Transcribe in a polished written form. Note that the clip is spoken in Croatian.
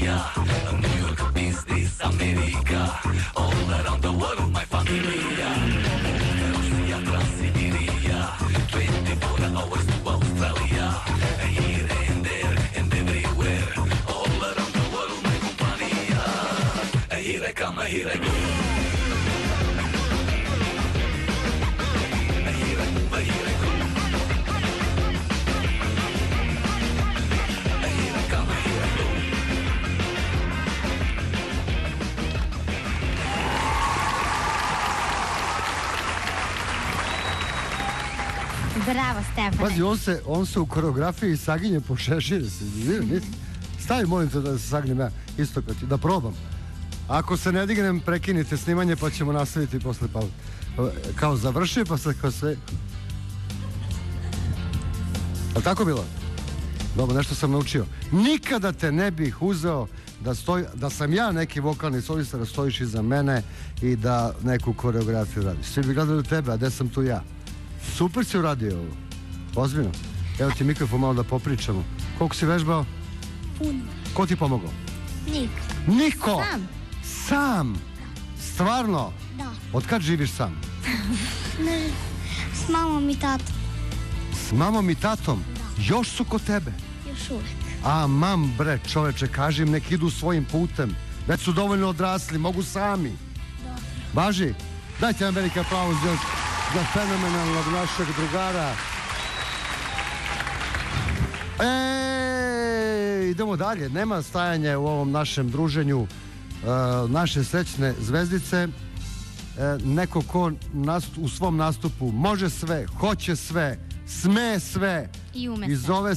Italia, New York business, America, all around the world, my familia. Russia, Transsiberia, 24 hours to Australia, here and there and everywhere, all around the world, my compania. Here I come, here I go. Here I move, here I go. Here I come, here I go. Bravo, Stefane. Pazi, on se u koreografiji saginje po šešire. Stavi, molim te da se sagnem ja isto kad ti, da probam. Ako se ne dignem, prekinite snimanje pa ćemo nastaviti posle pauze. Kao završio pa sad kao sve... Ali tako bilo? Dobro, nešto sam naučio. Nikada te ne bih uzeo da sam ja neki vokalni solista, da stojiš iza mene i da neku koreografiju radiš. Svi bi gledali tebe, a gde sam tu ja? Super si uradio ovo. Ozbiljno. Evo ti mikrofon malo da popričamo. Koliko si vežbao? Puno. Ko ti pomogao? Niko. Niko? Sam. Sam? Stvarno? Da. Od kad živiš sam? S mamom i tatom. S mamom i tatom? Još su kod tebe? Još uvek. A mam bre, čoveče, kaži im nek idu svojim putem. Već su dovoljno odrasli, mogu sami. Dobro. Važi? Dajte nam veliki aplauz još za fenomenalnog našeg drugara. Idemo dalje, nema stajanja u ovom našem druženju naše srećne zvezdice. Neko ko u svom nastupu može sve, hoće sve, sme sve I ume i sve. zove